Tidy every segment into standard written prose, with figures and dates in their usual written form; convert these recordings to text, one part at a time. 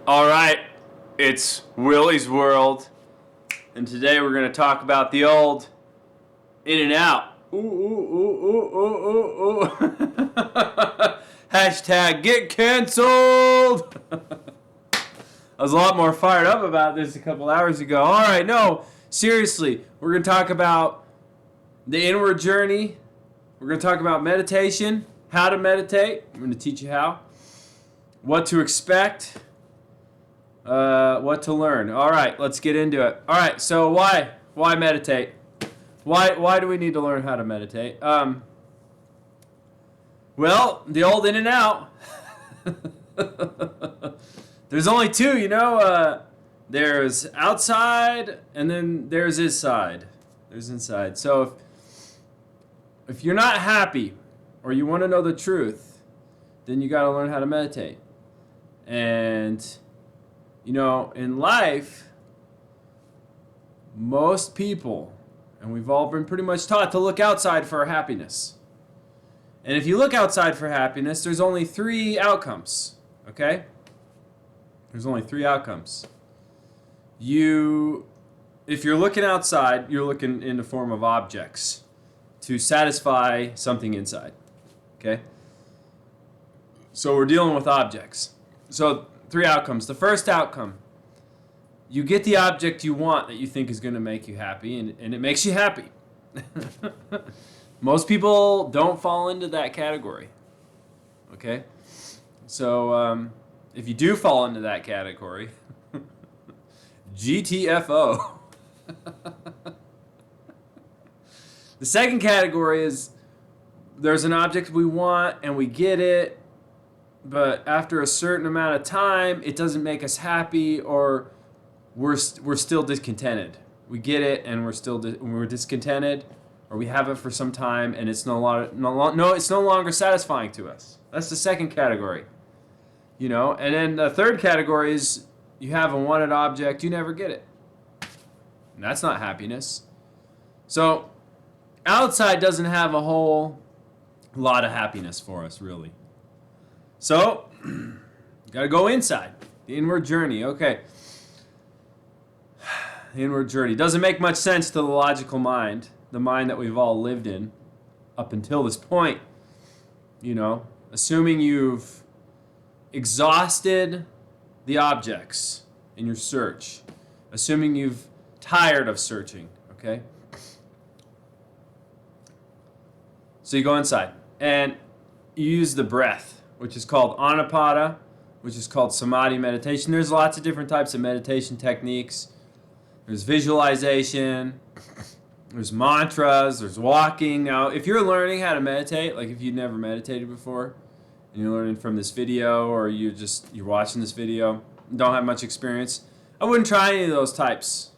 All right, it's Willie's World, and today we're going to talk about the old In and Out. Ooh, ooh, ooh, ooh, ooh, ooh, ooh. Hashtag get canceled. I was a lot more fired up about this a couple hours ago. All right, no, seriously, we're going to talk about the inward journey. We're going to talk about meditation, how to meditate. I'm going to teach you how, what to expect, what to learn. All right, let's get into it. All right, so why meditate? Why do we need to learn how to meditate? Well, the old in and out. There's only two, there's outside and then there's inside. There's inside. So if you're not happy or you want to know the truth, then you got to learn how to meditate. And in life, most people, and we've all been pretty much taught to look outside for happiness. And if you look outside for happiness, there's only three outcomes, okay? There's only three outcomes. If you're looking outside, you're looking in the form of objects to satisfy something inside, okay? So we're dealing with objects. So three outcomes. The first outcome, you get the object you want that you think is going to make you happy, and it makes you happy. Most people don't fall into that category. Okay? So if you do fall into that category, GTFO. The second category is there's an object we want and we get it, but after a certain amount of time, it doesn't make us happy, or we're still discontented. We get it and we're discontented, or we have it for some time and it's no longer satisfying to us. That's the second category. And then the third category is you have a wanted object, you never get it. And that's not happiness. So outside doesn't have a whole lot of happiness for us, really. So, got to go inside. The inward journey. Okay. The inward journey. Doesn't make much sense to the logical mind, the mind that we've all lived in up until this point. Assuming you've exhausted the objects in your search. Assuming you've tired of searching. Okay? So you go inside and you use the breath, which is called anapada, which is called samadhi meditation. There's lots of different types of meditation techniques. There's visualization, there's mantras, there's walking. Now, if you're learning how to meditate, like if you've never meditated before, and you're learning from this video, or you're watching this video, and don't have much experience, I wouldn't try any of those types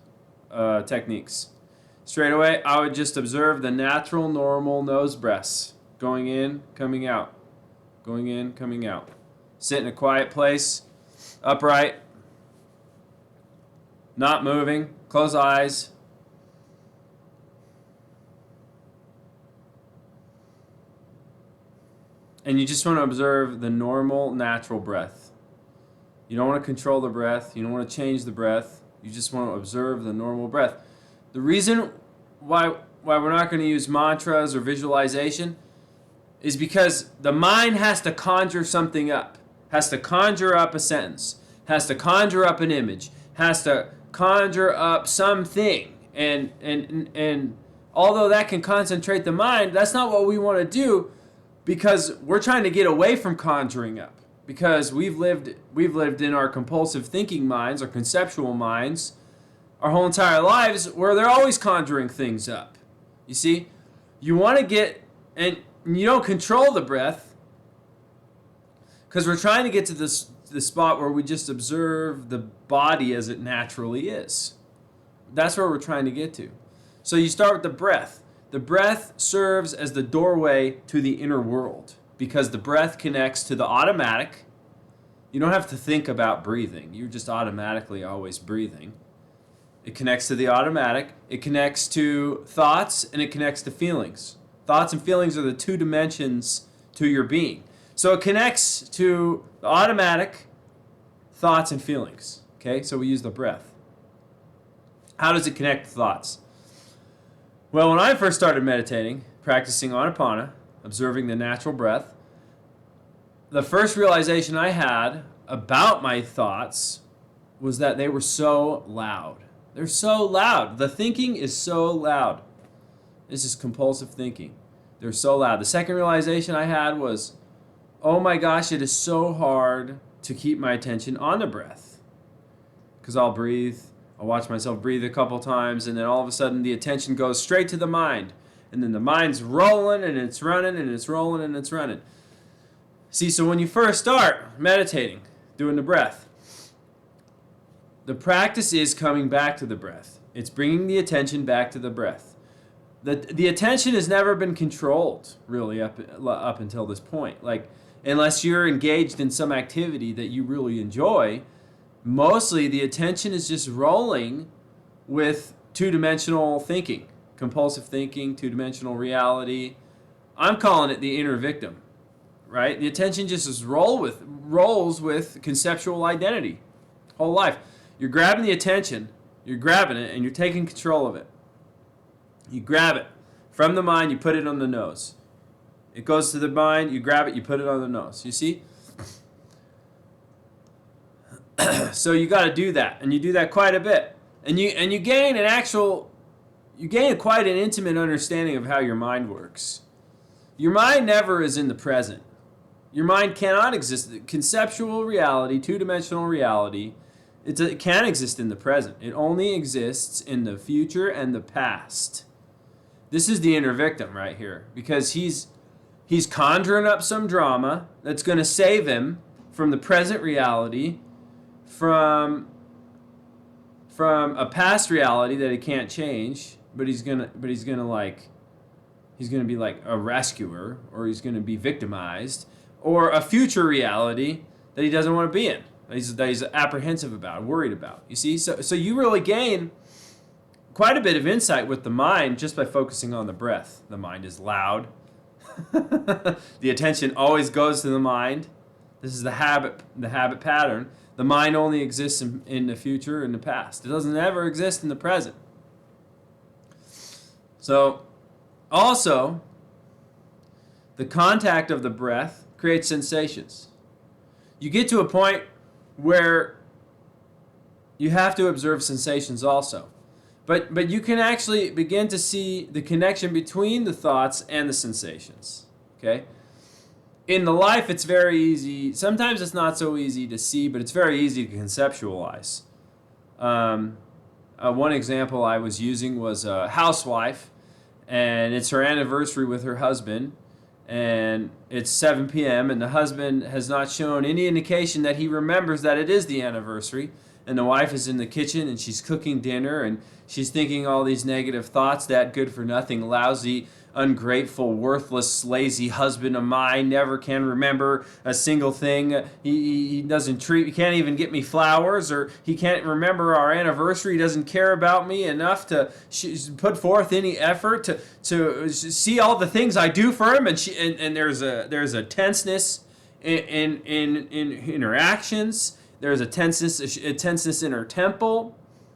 techniques. Straight away, I would just observe the natural, normal nose breaths, going in, coming out. Going in, coming out. Sit in a quiet place, upright, not moving, close eyes. And you just want to observe the normal, natural breath. You don't want to control the breath. You don't want to change the breath. You just want to observe the normal breath. The reason why we're not going to use mantras or visualization is because the mind has to conjure something up, has to conjure up a sentence, has to conjure up an image, has to conjure up something. And although that can concentrate the mind, that's not what we want to do, because we're trying to get away from conjuring up, because we've lived in our compulsive thinking minds, our conceptual minds, our whole entire lives, where they're always conjuring things up. You see, you want to get, and you don't control the breath, because we're trying to get to the spot where we just observe the body as it naturally is. That's where we're trying to get to. So you start with the breath. The breath serves as the doorway to the inner world, because the breath connects to the automatic. You don't have to think about breathing. You're just automatically always breathing. It connects to the automatic. It connects to thoughts, and it connects to feelings. Thoughts and feelings are the two dimensions to your being. So it connects to the automatic, thoughts and feelings. Okay, so we use the breath. How does it connect to thoughts? Well, when I first started meditating, practicing Anapana, observing the natural breath, the first realization I had about my thoughts was that they were so loud. They're so loud. The thinking is so loud. This is compulsive thinking. They're so loud. The second realization I had was, oh my gosh, it is so hard to keep my attention on the breath. Because I'll breathe, I'll watch myself breathe a couple times, and then all of a sudden the attention goes straight to the mind. And then the mind's rolling, and it's running, and it's rolling, and it's running. See, so when you first start meditating, doing the breath, the practice is coming back to the breath. It's bringing the attention back to the breath. The attention has never been controlled, really, up until this point. Like, unless you're engaged in some activity that you really enjoy, mostly the attention is just rolling with two-dimensional thinking, compulsive thinking, two-dimensional reality. I'm calling it the inner victim, right? The attention just rolls with conceptual identity, whole life. You're grabbing the attention, you're grabbing it, and you're taking control of it. You grab it from the mind, you put it on the nose. It goes to the mind, you grab it, you put it on the nose. You see? So you got to do that, and you do that quite a bit, and you gain quite an intimate understanding of how your mind works. Your mind never is in the present. Your mind cannot exist. Conceptual reality, two-dimensional reality, it can't exist in the present. It only exists in the future and the past. This is the inner victim right here, because he's conjuring up some drama that's going to save him from the present reality, from a past reality that he can't change, but he's gonna be like a rescuer, or he's gonna be victimized, or a future reality that he doesn't want to be in, that he's apprehensive about, worried about. You see, so you really gain quite a bit of insight with the mind just by focusing on the breath. The mind is loud. The attention always goes to the mind. This is the habit pattern. The mind only exists in the future and the past. It doesn't ever exist in the present. So, also, the contact of the breath creates sensations. You get to a point where you have to observe sensations also. But you can actually begin to see the connection between the thoughts and the sensations. Okay? In the life, it's very easy. Sometimes it's not so easy to see, but it's very easy to conceptualize. One example I was using was a housewife, and it's her anniversary with her husband, and it's 7 p.m., and the husband has not shown any indication that he remembers that it is the anniversary, and the wife is in the kitchen, and she's cooking dinner, and she's thinking all these negative thoughts, that good-for-nothing, lousy, ungrateful, worthless, lazy husband of mine never can remember a single thing. He can't even get me flowers, or he can't remember our anniversary. He doesn't care about me enough to put forth any effort to see all the things I do for him. And there's a tenseness in her actions. There's a tenseness in her temple.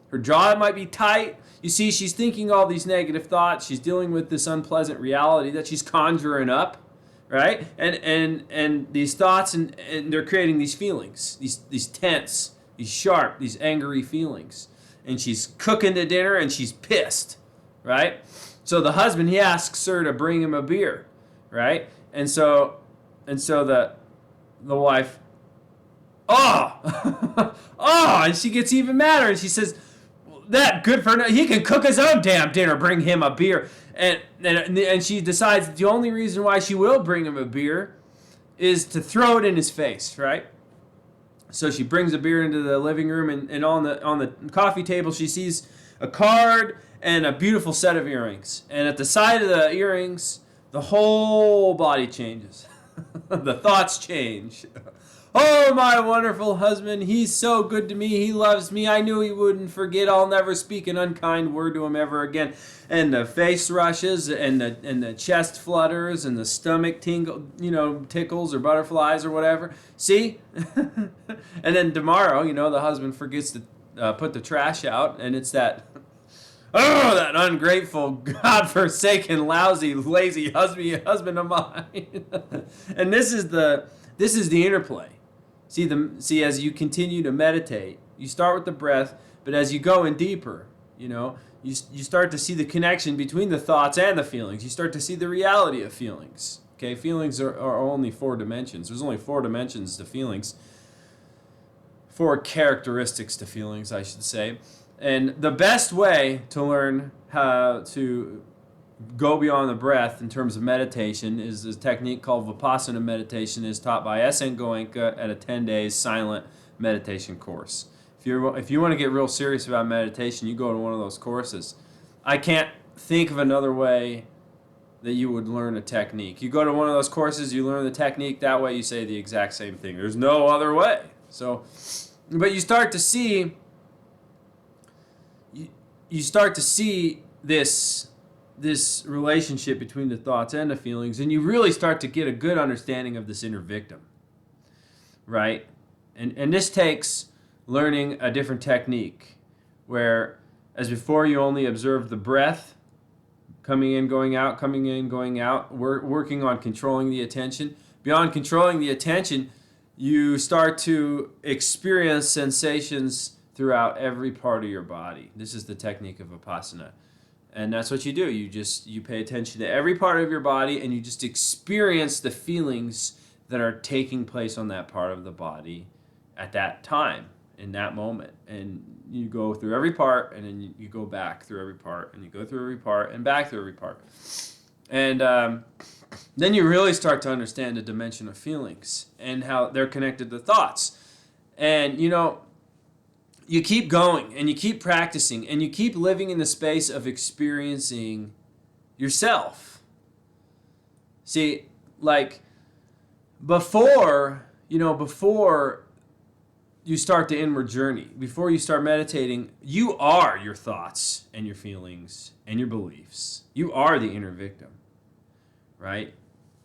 Her jaw might be tight. You see, she's thinking all these negative thoughts. She's dealing with this unpleasant reality that she's conjuring up, right? And these thoughts, and they're creating these feelings, these tense, these sharp, these angry feelings. And she's cooking the dinner, and she's pissed, right? So the husband, he asks her to bring him a beer, right? And so the wife, and she gets even madder, and she says, that good for nothing. He can cook his own damn dinner. Bring him a beer. And she decides that the only reason why she will bring him a beer is to throw it in his face, right? So she brings a beer into the living room, and on the coffee table she sees a card and a beautiful set of earrings. And at the side of the earrings, the whole body changes. The thoughts change. Oh, my wonderful husband, he's so good to me, he loves me, I knew he wouldn't forget, I'll never speak an unkind word to him ever again. And the face rushes, and the chest flutters, and the stomach tickles or butterflies or whatever. See? And then tomorrow, the husband forgets to put the trash out, and it's that, oh, that ungrateful, godforsaken, lousy, lazy husband of mine. And this is the interplay. See, as you continue to meditate, you start with the breath, but as you go in deeper, you start to see the connection between the thoughts and the feelings. You start to see the reality of feelings. Okay, feelings are only 4 dimensions. There's only 4 dimensions to feelings. 4 characteristics to feelings, I should say. And the best way to learn how to go beyond the breath in terms of meditation is a technique called Vipassana meditation, is taught by S.N. Goenka at a 10-day silent meditation course. If you want to get real serious about meditation, you go to one of those courses. I can't think of another way that you would learn a technique. You go to one of those courses, you learn the technique, that way you say the exact same thing. There's no other way. So, but you start to see this relationship between the thoughts and the feelings, and you really start to get a good understanding of this inner victim, right? And this takes learning a different technique, where, as before, you only observe the breath, coming in, going out, coming in, going out, working on controlling the attention. Beyond controlling the attention, you start to experience sensations throughout every part of your body. This is the technique of Vipassana. And that's what you do. You pay attention to every part of your body, and you just experience the feelings that are taking place on that part of the body at that time, in that moment. And you go through every part, and then you go back through every part, and you go through every part, and back through every part. And then you really start to understand the dimension of feelings and how they're connected to thoughts. And, you keep going, and you keep practicing, and you keep living in the space of experiencing yourself. See, like, before you start the inward journey, before you start meditating, you are your thoughts and your feelings and your beliefs. You are the inner victim, right?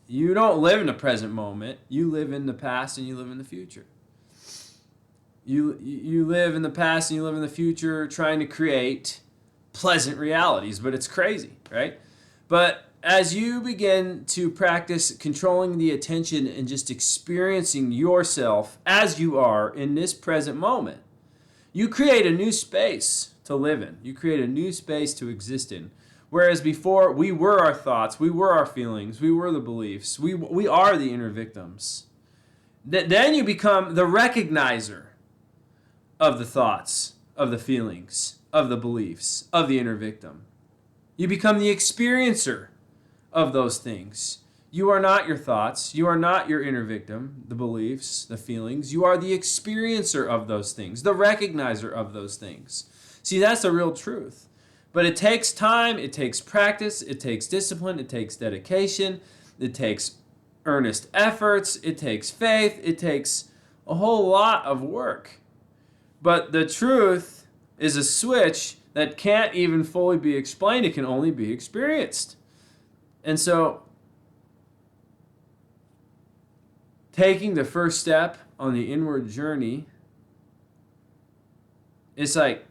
You don't live in the present moment. You live in the past, and you live in the future. You live in the past and you live in the future trying to create pleasant realities, but it's crazy, right? But as you begin to practice controlling the attention and just experiencing yourself as you are in this present moment, you create a new space to live in. You create a new space to exist in. Whereas before, we were our thoughts, we were our feelings, we were the beliefs, we are the inner victims. Then you become the recognizer of the thoughts, of the feelings, of the beliefs, of the inner victim. You become the experiencer of those things. You are not your thoughts. You are not your inner victim, the beliefs, the feelings. You are the experiencer of those things, the recognizer of those things. See, that's the real truth. But it takes time, it takes practice, it takes discipline, it takes dedication, it takes earnest efforts, it takes faith, it takes a whole lot of work. But the truth is a switch that can't even fully be explained. It can only be experienced. And so, taking the first step on the inward journey, it's like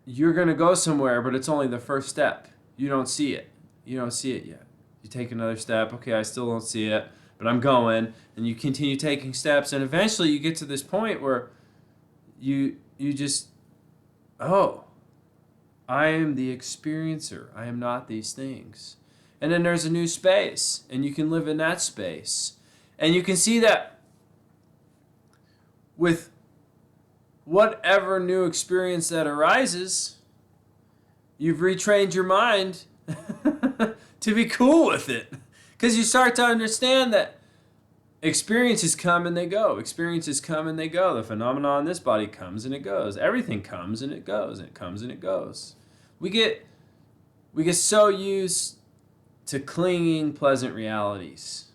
you're going to go somewhere, but it's only the first step. You don't see it. You don't see it yet. You take another step. Okay, I still don't see it, but I'm going. And you continue taking steps. And eventually you get to this point where you just, oh, I am the experiencer. I am not these things. And then there's a new space, and you can live in that space. And you can see that with whatever new experience that arises, you've retrained your mind to be cool with it. Because you start to understand that experiences come and they go. Experiences come and they go. The phenomenon in this body comes and it goes. Everything comes and it goes, and it comes and it goes. We get so used to clinging pleasant realities,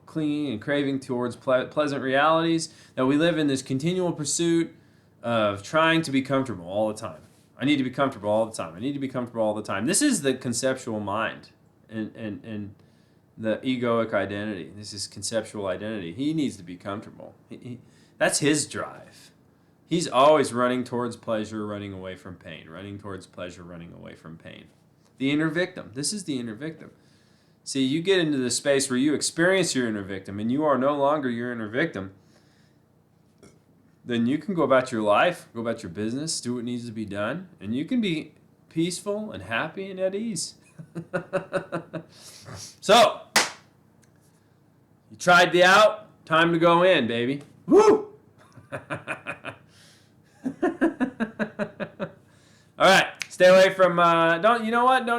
clinging and craving towards pleasant realities, that we live in this continual pursuit of trying to be comfortable all the time. I need to be comfortable all the time. I need to be comfortable all the time. This is the conceptual mind and the egoic identity. This is conceptual identity. He needs to be comfortable. That's his drive. He's always running towards pleasure, running away from pain. Running towards pleasure, running away from pain. The inner victim. This is the inner victim. See, you get into the space where you experience your inner victim and you are no longer your inner victim, then you can go about your life, go about your business, do what needs to be done, and you can be peaceful and happy and at ease. So, you tried the out, time to go in, baby. Woo! All right, stay away from, don't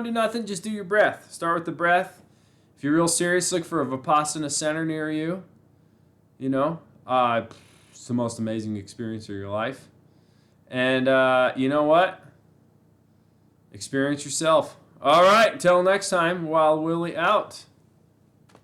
do nothing, just do your breath. Start with the breath. If you're real serious, look for a Vipassana center near you. It's the most amazing experience of your life. And you know what? Experience yourself. All right, until next time, Wild Willie out.